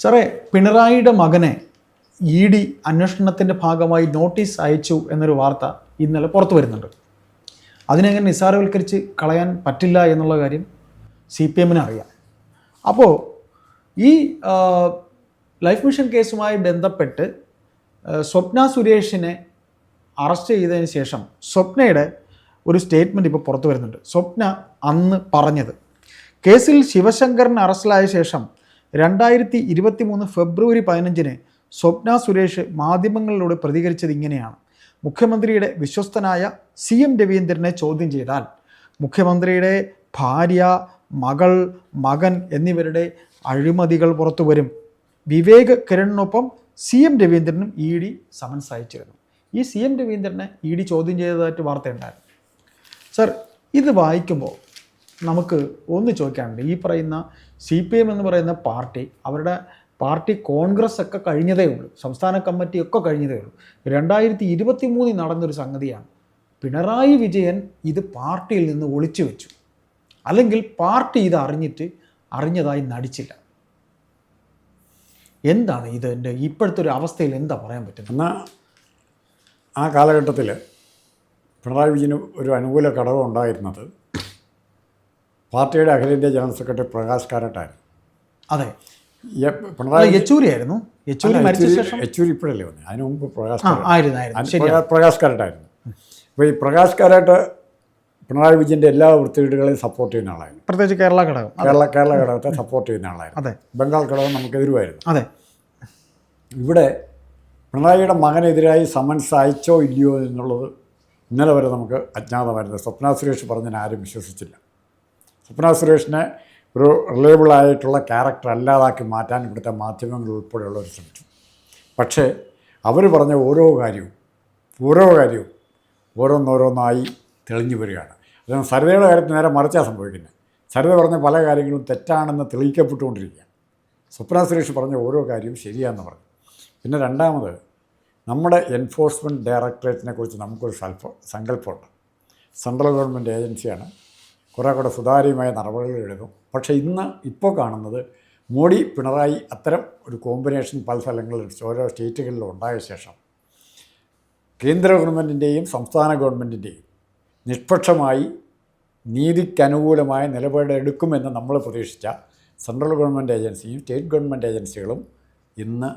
സാറേ, പിണറായിയുടെ മകനെ ED അന്വേഷണത്തിൻ്റെ ഭാഗമായി നോട്ടീസ് അയച്ചു എന്നൊരു വാർത്ത ഇന്നലെ പുറത്തു വരുന്നുണ്ട്. അതിനെങ്ങനെ നിസ്സാരവൽക്കരിച്ച് കളയാൻ പറ്റില്ല എന്നുള്ള കാര്യം CPM-ന് അറിയാം. അപ്പോൾ ഈ ലൈഫ് മിഷൻ കേസുമായി ബന്ധപ്പെട്ട് സ്വപ്ന സുരേഷിനെ അറസ്റ്റ് ചെയ്തതിന് ശേഷം സ്വപ്നയുടെ ഒരു സ്റ്റേറ്റ്മെൻറ്റ് ഇപ്പോൾ പുറത്തു വരുന്നുണ്ട്. സ്വപ്ന അന്ന് പറഞ്ഞത്, കേസിൽ ശിവശങ്കറിന് അറസ്റ്റിലായ ശേഷം 2023 ഫെബ്രുവരി 15-ന് സ്വപ്ന സുരേഷ് മാധ്യമങ്ങളിലൂടെ പ്രതികരിച്ചത് ഇങ്ങനെയാണ്: മുഖ്യമന്ത്രിയുടെ വിശ്വസ്തനായ CM രവീന്ദ്രനെ ചോദ്യം ചെയ്താൽ മുഖ്യമന്ത്രിയുടെ ഭാര്യ, മകൾ, മകൻ എന്നിവരുടെ അഴിമതികൾ പുറത്തു വരും. വിവേക് കിരണിനൊപ്പം CM രവീന്ദ്രനും ED സമൻസ് അയച്ചിരുന്നു. ഈ CM രവീന്ദ്രനെ ED ചോദ്യം ചെയ്തതായിട്ട് വാർത്തയുണ്ടായിരുന്നു. സർ, ഇത് വായിക്കുമ്പോൾ നമുക്ക് ഒന്ന് ചോദിക്കാനുണ്ട്. ഈ പറയുന്ന CPM എന്ന് പറയുന്ന പാർട്ടി, അവരുടെ പാർട്ടി കോൺഗ്രസ് ഒക്കെ കഴിഞ്ഞതേ ഉള്ളൂ, സംസ്ഥാന കമ്മിറ്റി ഒക്കെ കഴിഞ്ഞതേ ഉള്ളൂ. 2023 നടന്നൊരു സംഗതിയാണ്. പിണറായി വിജയൻ ഇത് പാർട്ടിയിൽ നിന്ന് ഒളിച്ചു വെച്ചു, അല്ലെങ്കിൽ പാർട്ടി ഇത് അറിഞ്ഞതായി നടിച്ചില്ല. എന്താണ് ഇതിൻ്റെ ഇപ്പോഴത്തെ ഒരു അവസ്ഥയിൽ എന്താ പറയാൻ പറ്റുന്നത്? എന്നാൽ ആ കാലഘട്ടത്തിൽ പിണറായി വിജയന് ഒരു അനുകൂല ഘടകം ഉണ്ടായിരുന്നത് പാർട്ടിയുടെ അഖിലേന്ത്യാ ജനറൽ സെക്രട്ടറി പ്രകാശ് കാരാട്ടായിരുന്നു. അതെ, പിണറായി യെച്ചൂരിയായിരുന്നു. യെച്ചൂരി ഇപ്പോഴല്ലേ വന്നത്, അതിന് മുമ്പ് പ്രകാശ് കാരാട്ടായിരുന്നു. അപ്പോൾ ഈ പ്രകാശ് കാരാട്ട് പിണറായി വിജയൻ്റെ എല്ലാ വൃത്തികേടുകളെയും സപ്പോർട്ട് ചെയ്യുന്ന ആളായിരുന്നു. പ്രത്യേകിച്ച് കേരള ഘടകത്തെ സപ്പോർട്ട് ചെയ്യുന്ന ആളായിരുന്നു. അതെ, ബംഗാൾ ഘടകം നമുക്കെതിരുമായിരുന്നു. അതെ. ഇവിടെ പിണറായിയുടെ മകനെതിരായി സമൻസ് അയച്ചോ ഇല്ലയോ എന്നുള്ളത് ഇന്നലെ വരെ നമുക്ക് അജ്ഞാതമായിരുന്നു. സ്വപ്ന സുരേഷ് പറഞ്ഞതിന് ആരും വിശ്വസിച്ചില്ല. സ്വപ്ന സുരേഷിനെ ഒരു റിലയബിളായിട്ടുള്ള ക്യാരക്ടർ അല്ലാതാക്കി മാറ്റാൻ ഇവിടുത്തെ മാധ്യമങ്ങൾ ഉൾപ്പെടെയുള്ളവർ ശ്രമിച്ചു. പക്ഷേ അവർ പറഞ്ഞ ഓരോ കാര്യവും ഓരോന്നോരോന്നായി തെളിഞ്ഞു വരികയാണ്. അതുകൊണ്ട് സരിതയുടെ കാര്യത്തിൽ നേരെ മറിച്ചാണ് സംഭവിക്കുന്നത്. സരിത പറഞ്ഞ പല കാര്യങ്ങളും തെറ്റാണെന്ന് തെളിയിക്കപ്പെട്ടുകൊണ്ടിരിക്കുക. സ്വപ്ന സുരേഷ് പറഞ്ഞ ഓരോ കാര്യവും ശരിയാണെന്ന് പറഞ്ഞു. പിന്നെ രണ്ടാമത്, നമ്മുടെ എൻഫോഴ്സ്മെൻറ്റ് ഡയറക്ടറേറ്റിനെ കുറിച്ച് നമുക്കൊരു സങ്കല്പമുണ്ട്. സെൻട്രൽ ഗവൺമെൻറ് ഏജൻസിയാണ്, കുറേ കൂടെ സുതാര്യമായ നടപടികൾ എടുക്കും. പക്ഷേ ഇപ്പോൾ കാണുന്നത് മോഡി പിണറായി അത്തരം ഒരു കോമ്പിനേഷൻ പല സ്ഥലങ്ങളിൽ ഓരോ സ്റ്റേറ്റുകളിലും ഉണ്ടായ ശേഷം കേന്ദ്ര ഗവൺമെൻറ്റിൻ്റെയും സംസ്ഥാന ഗവൺമെൻറ്റിൻ്റെയും നിഷ്പക്ഷമായി നീതിക്കനുകൂലമായ നിലപാടെടുക്കുമെന്ന് നമ്മൾ പ്രതീക്ഷിച്ച സെൻട്രൽ ഗവൺമെൻറ് ഏജൻസിയും സ്റ്റേറ്റ് ഗവൺമെൻറ് ഏജൻസികളും ഇന്ന്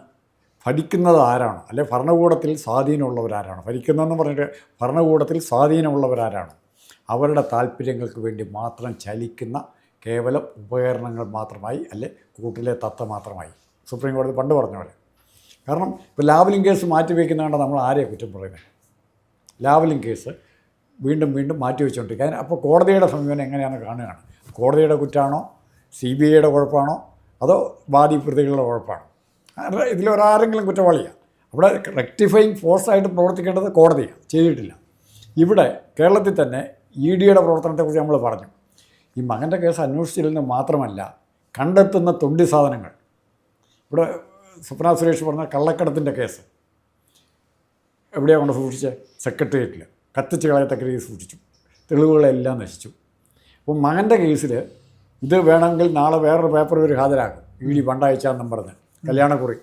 ഭരിക്കുന്നത് ആരാണ്, അല്ലെ ഭരണകൂടത്തിൽ സ്വാധീനമുള്ളവരാരാണ്, ഭരിക്കുന്നതെന്ന് പറഞ്ഞിട്ട് ഭരണകൂടത്തിൽ സ്വാധീനമുള്ളവരാരാണ്, അവരുടെ താല്പര്യങ്ങൾക്ക് വേണ്ടി മാത്രം ചലിക്കുന്ന കേവലം ഉപകരണങ്ങൾ മാത്രമായി, അല്ലെ കൂട്ടിലെ തത്ത മാത്രമായി സുപ്രീം കോടതി പണ്ട് പറഞ്ഞ പോലെ. കാരണം ഇപ്പോൾ ലാവ്ലിൻ കേസ് മാറ്റിവെക്കുന്നതുകൊണ്ട് നമ്മൾ ആരെയാണ് കുറ്റം പറയുന്നത്? ലാവ്ലിൻ കേസ് വീണ്ടും മാറ്റിവെച്ചുകൊണ്ടിരിക്കുക. അപ്പോൾ കോടതിയുടെ സമീപനം എങ്ങനെയാണെന്ന് കാണുകയാണ്. കോടതിയുടെ കുറ്റമാണോ, CBIയുടെ കുഴപ്പമാണോ, അതോ വാദി പ്രതികളുടെ കുഴപ്പമാണോ? ഇതിലൊരാരെങ്കിലും കുറ്റവാളിയാണ്. അവിടെ റെക്ടിഫൈങ് ഫോഴ്സായിട്ട് പ്രവർത്തിക്കേണ്ടത് കോടതിയാണ്, ചെയ്തിട്ടില്ല. ഇവിടെ കേരളത്തിൽ തന്നെ EDയുടെ പ്രവർത്തനത്തെക്കുറിച്ച് നമ്മൾ പറഞ്ഞു. ഈ മകൻ്റെ കേസ് അന്വേഷിച്ചില്ലെന്ന് മാത്രമല്ല, കണ്ടെത്തുന്ന തൊണ്ടി സാധനങ്ങൾ, ഇവിടെ സ്വപ്ന സുരേഷ് പറഞ്ഞ കള്ളക്കടത്തിൻ്റെ കേസ് എവിടെയാണ് കൊണ്ട് സൂക്ഷിച്ചത്? സെക്രട്ടേറിയറ്റിൽ കത്തിച്ച് കളയത്തക്ക രീതിയിൽ സൂക്ഷിച്ചു, തെളിവുകളെല്ലാം നശിച്ചു. അപ്പോൾ മകൻ്റെ കേസിൽ ഇത് വേണമെങ്കിൽ നാളെ വേറൊരു പേപ്പർ ഇവർ ഹാജരാക്കും. ED പണ്ടയച്ചാന്നും പറഞ്ഞ് കല്യാണക്കുറി,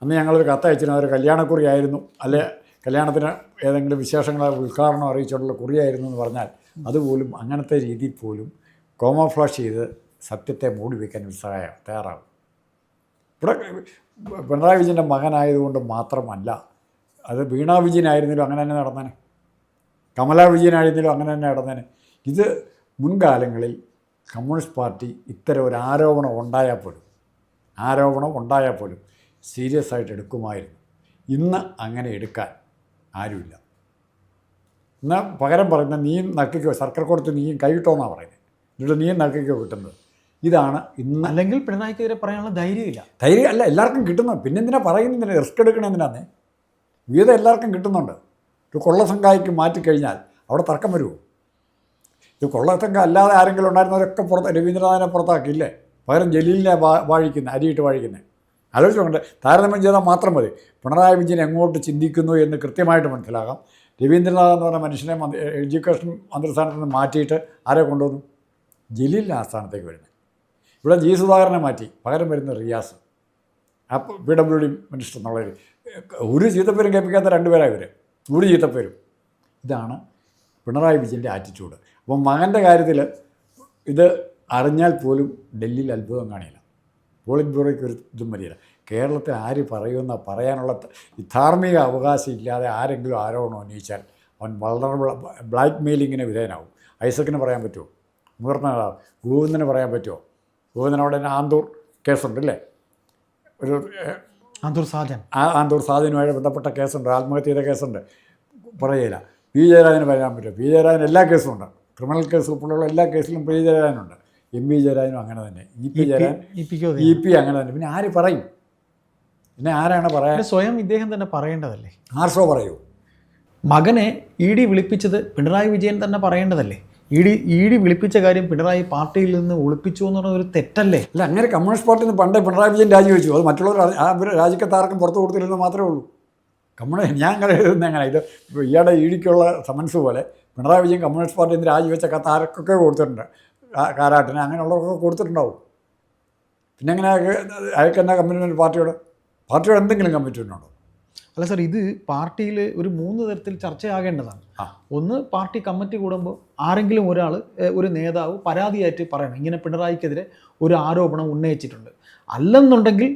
അന്ന് ഞങ്ങളൊരു കത്തയച്ചിരുന്ന ഒരു കല്യാണക്കുറി ആയിരുന്നു, അല്ലെ കല്യാണത്തിന് ഏതെങ്കിലും വിശേഷങ്ങളെ ഉദ്ഘാടനം അറിയിച്ചുകൊണ്ടുള്ള കുറിയായിരുന്നു എന്ന് പറഞ്ഞാൽ അതുപോലും അങ്ങനത്തെ രീതിയിൽ പോലും കോമോഫ്ലാഷ് ചെയ്ത് സത്യത്തെ മൂടി വയ്ക്കാൻ തയ്യാറാകും. ഇവിടെ പിണറായി വിജയൻ്റെ മകനായതുകൊണ്ട് മാത്രമല്ല, അത് വീണ വിജയനായിരുന്നാലും അങ്ങനെ തന്നെ നടന്നേനെ, കമലാ വിജയനായിരുന്നാലും അങ്ങനെ തന്നെ നടന്നേനെ. ഇത് മുൻകാലങ്ങളിൽ കമ്മ്യൂണിസ്റ്റ് പാർട്ടി ഇത്തരം ഒരു ആരോപണം ഉണ്ടായാൽ പോലും സീരിയസ് ആയിട്ട് എടുക്കുമായിരുന്നു. ഇന്ന് അങ്ങനെ എടുക്കാൻ ആരുമില്ല. എന്നാൽ പകരം പറയുന്ന നീയും നക്കിക്കോ, സർക്കാർ കൊടുത്ത് നീയും കൈയിട്ടോന്നാണ് പറയുന്നത്, എന്നിട്ട് നീയും നക്കിക്കോ കിട്ടുന്നത്. ഇതാണ് ഇന്ന്. അല്ലെങ്കിൽ പിണറായിക്കെതിരെ പറയാനുള്ള ധൈര്യമില്ല. ധൈര്യം അല്ല, എല്ലാവർക്കും കിട്ടുന്നത്. പിന്നെ എന്തിനാ പറയുന്നതിന് റിസ്ക് എടുക്കണമെന്തിനാന്നേ? വിധം എല്ലാവർക്കും കിട്ടുന്നുണ്ട്. ഒരു കൊള്ളസംഘായിക്ക് മാറ്റിക്കഴിഞ്ഞാൽ അവിടെ തർക്കം വരുമോ? ഇത് കൊള്ളസംഘം അല്ലാതെ ആരെങ്കിലും ഉണ്ടായിരുന്നവരൊക്കെ രവീന്ദ്രനാഥിനെ പുറത്താക്കിയില്ലേ? പകരം ജലീലിനെ അരിയിട്ട് വാഴിക്കുന്നത്. ആലോചിച്ചുകൊണ്ട് താരതമ്യം ചെയ്താൽ മാത്രം മതി പിണറായി വിജയൻ എങ്ങോട്ട് ചിന്തിക്കുന്നു എന്ന് കൃത്യമായിട്ട് മനസ്സിലാകാം. രവീന്ദ്രനാഥ് എന്ന് പറഞ്ഞ മനുഷ്യനെ എഡ്യൂക്കേഷൻ മന്ത്രിസ്ഥാനത്ത് നിന്ന് മാറ്റിയിട്ട് ആരെ കൊണ്ടുവന്നു? ജലീലിനെ ആ സ്ഥാനത്തേക്ക് വരുന്നത്. ഇവിടെ ജി സുധാകരനെ മാറ്റി പകരം വരുന്ന റിയാസ്, അപ്പോൾ PWD മിനിസ്റ്റർ എന്നുള്ളൊരു ഒരു ചീത്തപ്പേരും കേൾപ്പിക്കാത്ത രണ്ടുപേരാണ് ഇവർ, ഒരു ചീത്തപ്പേരും. ഇതാണ് പിണറായി വിജയൻ്റെ ആറ്റിറ്റ്യൂഡ്. അപ്പം മകൻ്റെ കാര്യത്തിൽ ഇത് അറിഞ്ഞാൽ പോലും ഡൽഹിയിൽ അത്ഭുതം കാണില്ല. പോളിറ്റ് ബ്യൂറോയ്ക്ക് ഒരു ഇതും വരില്ല. കേരളത്തിൽ ആര് പറയുമെന്ന പറയാനുള്ള ഈ ധാർമ്മിക അവകാശം ഇല്ലാതെ ആരെങ്കിലും ആരോപണം ഉന്നയിച്ചാൽ അവൻ വളരെ ബ്ലാക്ക് മെയിലിങ്ങിന് വിധേയനാവും. ഐസക്കിന് പറയാൻ പറ്റുമോ? മുതിർന്ന ഗോവിന്ദന് പറയാൻ പറ്റുമോ? ഗോവിന്ദൻ അവിടെ ആന്തൂർ കേസുണ്ടല്ലേ, ഒരു ആന്തൂർ സാധനവുമായി ബന്ധപ്പെട്ട കേസുണ്ട്, ആത്മഹത്യ ചെയ്ത കേസുണ്ട്, പറയില്ല. പി ജയരാജന് പറയാൻ പറ്റുമോ? പി ജയരാജൻ എല്ലാ കേസും ഉണ്ട്, ക്രിമിനൽ കേസ് ഉൾപ്പെടെയുള്ള എല്ലാ കേസിലും പി ജയരാജനുണ്ട്. MP ജയരാജനും അങ്ങനെ തന്നെ, EP അങ്ങനെ തന്നെ. പിന്നെ ആര് പറയും? പിന്നെ ആരാണ് പറയാൻ? സ്വയം ഇദ്ദേഹം തന്നെ പറയേണ്ടതല്ലേ? ആർഷോ പറയൂ? മകനെ ED വിളിപ്പിച്ചത് പിണറായി വിജയൻ തന്നെ പറയേണ്ടതല്ലേ? ED വിളിപ്പിച്ച കാര്യം പിണറായി പാർട്ടിയിൽ നിന്ന് ഒളിപ്പിച്ചു എന്ന് പറഞ്ഞ ഒരു തെറ്റല്ലേ? അല്ല, അങ്ങനെ കമ്മ്യൂണിസ്റ്റ് പാർട്ടിയിൽ നിന്ന് പണ്ടേ പിണറായി വിജയൻ രാജിവെച്ചു. അത് മറ്റുള്ളവർ രാജിക്കത്താർക്കും പുറത്തു കൊടുത്തില്ലെന്ന് മാത്രമേ ഉള്ളൂ. ഞാൻ അങ്ങനെ എഴുതുന്നത് എങ്ങനെ? ഇത് ഇയാളുടെ EDക്കുള്ള സമൻസ് പോലെ പിണറായി വിജയൻ കമ്മ്യൂണിസ്റ്റ് പാർട്ടിയിൽ നിന്ന് രാജിവെച്ച കത്ത് ആർക്കൊക്കെ കൊടുത്തിട്ടുണ്ട്, കാരാട്ടിന് അങ്ങനെയുള്ളവർക്കൊക്കെ കൊടുത്തിട്ടുണ്ടാവും. പിന്നെ എങ്ങനെ അയാൾക്കെന്നാ കമ്മിറ്റ്മെൻറ്റ് പാർട്ടിയോട് എന്തെങ്കിലും കമ്മിറ്റ്മെൻ്റ് ഉണ്ടോ? അല്ല സാർ, ഇത് പാർട്ടിയിൽ ഒരു 3 തരത്തിൽ ചർച്ചയാകേണ്ടതാണ്. ഒന്ന്, പാർട്ടി കമ്മിറ്റി കൂടുമ്പോൾ ആരെങ്കിലും ഒരാൾ, ഒരു നേതാവ് പരാതിയായിട്ട് പറയണം, ഇങ്ങനെ പിണറായിക്കെതിരെ ഒരു ആരോപണം ഉന്നയിച്ചിട്ടുണ്ട്. അല്ലെന്നുണ്ടെങ്കിൽ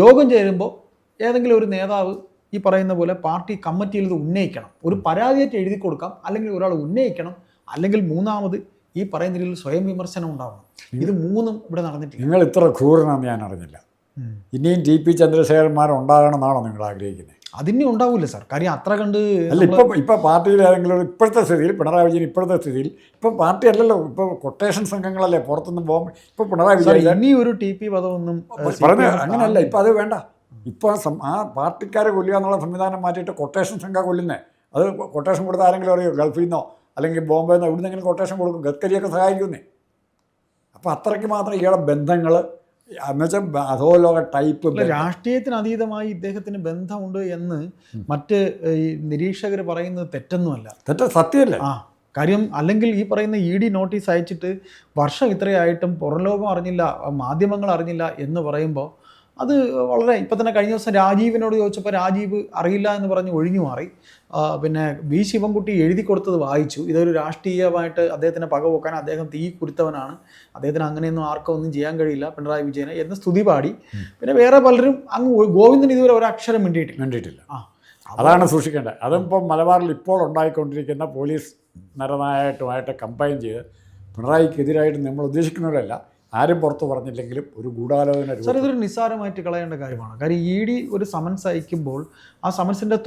യോഗം ചേരുമ്പോൾ ഏതെങ്കിലും ഒരു നേതാവ് ഈ പറയുന്ന പോലെ പാർട്ടി കമ്മിറ്റിയിൽ ഇത് ഉന്നയിക്കണം. ഒരു പരാതിയായിട്ട് എഴുതി കൊടുക്കാം, അല്ലെങ്കിൽ ഒരാൾ ഉന്നയിക്കണം, അല്ലെങ്കിൽ മൂന്നാമത് ഈ പറയുന്ന രീതിയിൽ സ്വയം വിമർശനം ഉണ്ടാവണം. ഇത് മൂന്നും ഇവിടെ നടന്നിട്ടില്ല. നിങ്ങൾ ഇത്ര ക്രൂരനാണെന്ന് ഞാൻ അറിഞ്ഞില്ല. ഇനിയും TP ചന്ദ്രശേഖരന്മാർ ഉണ്ടാകണമെന്നാണോ നിങ്ങൾ ആഗ്രഹിക്കുന്നത്? അതിനെ ഉണ്ടാവില്ല സാർ, കാര്യം അത്ര കണ്ട് അല്ല. ഇപ്പോൾ പാർട്ടിയിൽ ഏതെങ്കിലും ഇപ്പോഴത്തെ സ്ഥിതിയിൽ, പിണറായി വിജയൻ ഇപ്പോഴത്തെ സ്ഥിതിയിൽ, ഇപ്പോൾ പാർട്ടി അല്ലല്ലോ, ഇപ്പോൾ കൊട്ടേഷൻ സംഘങ്ങളല്ലേ പുറത്തുനിന്ന് പോകുമ്പോൾ. ഇപ്പോൾ പിണറായി വിജയൻ ഇനി ഒരു TP പദമൊന്നും പറഞ്ഞ അങ്ങനെയല്ല. ഇപ്പോൾ അത് വേണ്ട. ഇപ്പോൾ ആ പാർട്ടിക്കാരെ കൊല്ലുക എന്നുള്ള സംവിധാനം മാറ്റിയിട്ട് കൊട്ടേഷൻ സംഘം കൊല്ലുന്നത്. അത് കൊട്ടേഷൻ കൊടുത്ത ആരെങ്കിലും അറിയോ? ഗൾഫിൽ നിന്നോ അല്ലെങ്കിൽ ബോംബെയിൽ നിന്നോ എവിടുന്നെങ്കിലും കൊട്ടേഷൻ കൊടുക്കും. ഗഡ്കരിയൊക്കെ സഹായിക്കുന്നേ. അപ്പോൾ അത്രയ്ക്ക് മാത്രം ഇയാളുടെ ബന്ധങ്ങൾ എന്നുവെച്ചാൽ അധോലോക ടൈപ്പ്. രാഷ്ട്രീയത്തിന് അതീതമായി ഇദ്ദേഹത്തിന് ബന്ധമുണ്ട് എന്ന് മറ്റ് ഈ നിരീക്ഷകർ പറയുന്നത് തെറ്റൊന്നുമല്ല, സത്യമല്ലേ? കാര്യം അല്ലെങ്കിൽ ഈ പറയുന്ന ED നോട്ടീസ് അയച്ചിട്ട് വർഷം ഇത്രയായിട്ടും പുറം ലോകം അറിഞ്ഞില്ല, മാധ്യമങ്ങൾ അറിഞ്ഞില്ല എന്ന് പറയുമ്പോൾ അത് വളരെ, ഇപ്പം തന്നെ കഴിഞ്ഞ ദിവസം രാജീവിനോട് ചോദിച്ചപ്പോൾ രാജീവ് അറിയില്ല എന്ന് പറഞ്ഞ് ഒഴിഞ്ഞു മാറി. പിന്നെ V ശിവൻകുട്ടി എഴുതി കൊടുത്തത് വായിച്ചു. ഇതൊരു രാഷ്ട്രീയമായിട്ട് അദ്ദേഹത്തിനെ പകവെക്കാൻ അദ്ദേഹം തീ കുരുത്തവനാണ്, അദ്ദേഹത്തിന് അങ്ങനെയൊന്നും ആർക്കും ഒന്നും ചെയ്യാൻ കഴിയില്ല പിണറായി വിജയനെ എന്ന് സ്തുതി പാടി. പിന്നെ വേറെ പലരും അങ്ങ് ഗോവിന്ദൻ ഇതുവരെ ഒരക്ഷരം മിണ്ടിയിട്ടില്ല. അതാണ് സൂക്ഷിക്കേണ്ടത്. അതിപ്പോൾ മലബാറിൽ ഇപ്പോൾ ഉണ്ടായിക്കൊണ്ടിരിക്കുന്ന പോലീസ് നരനായിട്ടുമായിട്ട് കമ്പൈൻ ചെയ്ത് പിണറായിക്കെതിരായിട്ട് നമ്മൾ ഉദ്ദേശിക്കുന്നവരല്ല, ആരും പുറത്ത് പറഞ്ഞില്ലെങ്കിലും ഒരു ഗൂഢാലോചന. സാർ, ഇതൊരു നിസ്സാരമായിട്ട് കളയേണ്ട കാര്യമാണ്. കാര്യം ED ഒരു സമൻസ് അയക്കുമ്പോൾ ആ സമൻസിൻ്റെ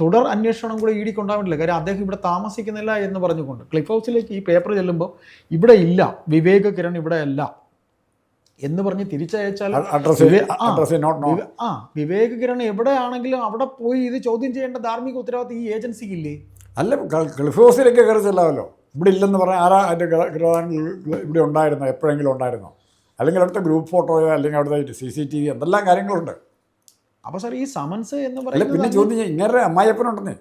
തുടർ അന്വേഷണം കൂടെ EDക്ക് ഉണ്ടാവില്ല. കാര്യം അദ്ദേഹം ഇവിടെ താമസിക്കുന്നില്ല എന്ന് പറഞ്ഞുകൊണ്ട് ക്ലിഫ് ഹൗസിലേക്ക് ഈ പേപ്പർ ചെല്ലുമ്പോൾ ഇവിടെ ഇല്ല, വിവേക് കിരൺ ഇവിടെ അല്ല എന്ന് പറഞ്ഞ് തിരിച്ചയച്ചാൽ വിവേക് കിരൺ എവിടെയാണെങ്കിലും അവിടെ പോയി ഇത് ചോദ്യം ചെയ്യേണ്ട ധാർമ്മിക ഉത്തരവാദിത്വം ഈ ഏജൻസിക്കില്ലേ? അല്ല, ക്ലിഫ് ഹൗസിലേക്ക് കയറി ചെല്ലാമല്ലോ. ഇവിടെ ഇല്ലെന്ന് പറഞ്ഞാൽ ആരാ അതിൻ്റെ ഇവിടെ ഉണ്ടായിരുന്നോ? എപ്പോഴെങ്കിലും ഉണ്ടായിരുന്നോ? അല്ലെങ്കിൽ അവിടുത്തെ ഗ്രൂപ്പ് ഫോട്ടോയോ അല്ലെങ്കിൽ അവിടുത്തെ CCTV എന്തെല്ലാം കാര്യങ്ങളുണ്ട്. അപ്പോൾ സാർ, ഈ സമൻസ് എന്ന് പറയുന്നത് പിന്നെ ചോദ്യം ചെയ്യും. ഇങ്ങനെ അമ്മായിയപ്പനുണ്ടെന്നേ,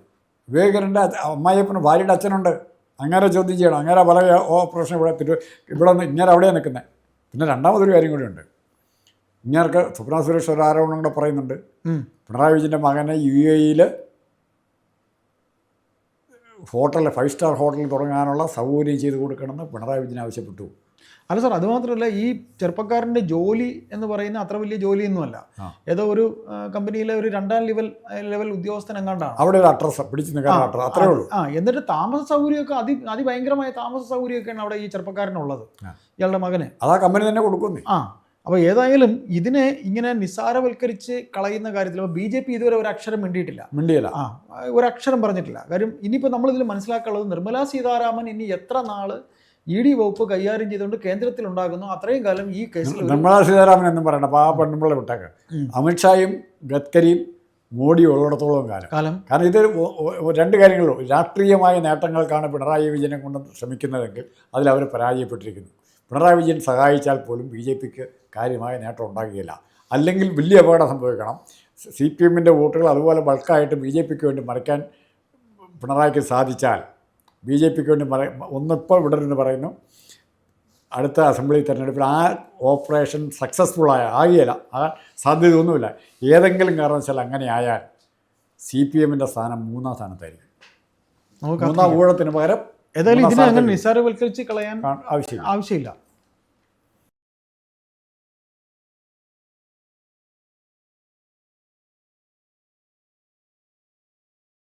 വിവേകരൻ്റെ അമ്മായിയപ്പന് ഭാര്യയുടെ അച്ഛനുണ്ട്. അങ്ങനെ ചോദ്യം ചെയ്യണം. അങ്ങനെ പല ഓപ്പറേഷൻ ഇവിടെ നിന്ന് ഇങ്ങനെ അവിടെയാണ് നിൽക്കുന്നത്. പിന്നെ രണ്ടാമതൊരു കാര്യം കൂടിയുണ്ട്. ഇങ്ങേർക്ക് സ്വപ്ന സുരേഷ് ഒരു ആരോപണം കൂടെ പറയുന്നുണ്ട്. പിണറായി വിജയൻ്റെ മകനെ UAE-യിൽ ഹോട്ടലിൽ 5 സ്റ്റാർ ഹോട്ടലിൽ തുടങ്ങാനുള്ള സൗകര്യം ചെയ്ത് കൊടുക്കണമെന്ന് പിണറായി വിജയൻ ആവശ്യപ്പെട്ടു. അല്ല സാർ, അതുമാത്രമല്ല, ഈ ചെറുപ്പക്കാരൻ്റെ ജോലി എന്ന് പറയുന്ന അത്ര വലിയ ജോലിയൊന്നുമല്ല. ഏതോ ഒരു കമ്പനിയിലെ ഒരു 2ാം ലെവൽ ഉദ്യോഗസ്ഥൻ എങ്ങാണ്ടാണ്. അവിടെ ഒരു അഡ്രസ്സ് പിടിച്ച് നിൽക്കാൻ അത്രേ ഉള്ളൂ. എന്നിട്ട് താമസ സൗകര്യമൊക്കെ അതിഭയങ്കരമായ താമസ സൗകര്യമൊക്കെയാണ് അവിടെ ഈ ചെറുപ്പക്കാരനുള്ളത്, ഇയാളുടെ മകന്. അതാ കമ്പനി തന്നെ കൊടുക്കുന്നു. അപ്പോൾ ഏതായാലും ഇതിനെ ഇങ്ങനെ നിസ്സാരവൽക്കരിച്ച് കളയുന്ന കാര്യത്തിൽ BJP ഇതുവരെ ഒരു അക്ഷരം മിണ്ടിയിട്ടില്ല. ഒരു അക്ഷരം പറഞ്ഞിട്ടില്ല. കാര്യം ഇനിയിപ്പോൾ നമ്മളിതിൽ മനസ്സിലാക്കാനുള്ളത്, നിർമ്മലാ സീതാരാമൻ ഇനി എത്ര നാൾ ED വകുപ്പ് കൈകാര്യം ചെയ്തുകൊണ്ട് കേന്ദ്രത്തിൽ ഉണ്ടാകുന്നു അത്രയും കാലം ഈ കേസിൽ. നിർമ്മലാ സീതാരാമൻ എന്നും പറയണ്ട, പെണ്ണുമ്പിള്ള വിട്ടേക്ക്. അമിത്ഷായും ഗഡ്കരിയും മോഡി ഉള്ളിടത്തോളം കാലം. കാരണം ഇത് 2 കാര്യങ്ങളുള്ളൂ. രാഷ്ട്രീയമായ നേട്ടങ്ങൾക്കാണ് പിണറായി വിജയനെ കൊണ്ട് ശ്രമിക്കുന്നതെങ്കിൽ അതിലവർ പരാജയപ്പെട്ടിരിക്കുന്നു. പിണറായി വിജയൻ സഹായിച്ചാൽ പോലും BJPക്ക് കാര്യമായ നേട്ടം ഉണ്ടാകുകയില്ല. അല്ലെങ്കിൽ വലിയ അപകടം സംഭവിക്കണം. CPM-ൻ്റെ വോട്ടുകൾ അതുപോലെ ബൾക്കായിട്ട് BJPക്ക് വേണ്ടി മറിക്കാൻ പിണറായിക്ക് സാധിച്ചാൽ, BJPക്ക് വേണ്ടി ഒന്നിപ്പോൾ വിടരുന്ന് പറയുന്നു, അടുത്ത അസംബ്ലി തെരഞ്ഞെടുപ്പിൽ ആ ഓപ്പറേഷൻ സക്സസ്ഫുൾ ആകിയല്ല, ആ സാധ്യതയൊന്നുമില്ല. ഏതെങ്കിലും കാരണവശാൽ അങ്ങനെ ആയാൽ CPM-ൻ്റെ സ്ഥാനം 3-ാം സ്ഥാനത്തായിരിക്കും. നമുക്ക് 3-ാം ഊഴത്തിന് പകരം ഏതായാലും ഇതിനെ അങ്ങനെ നിസ്സാരവൽക്കരിച്ച് കളയാൻ ആവശ്യമില്ല. ആവശ്യമില്ല.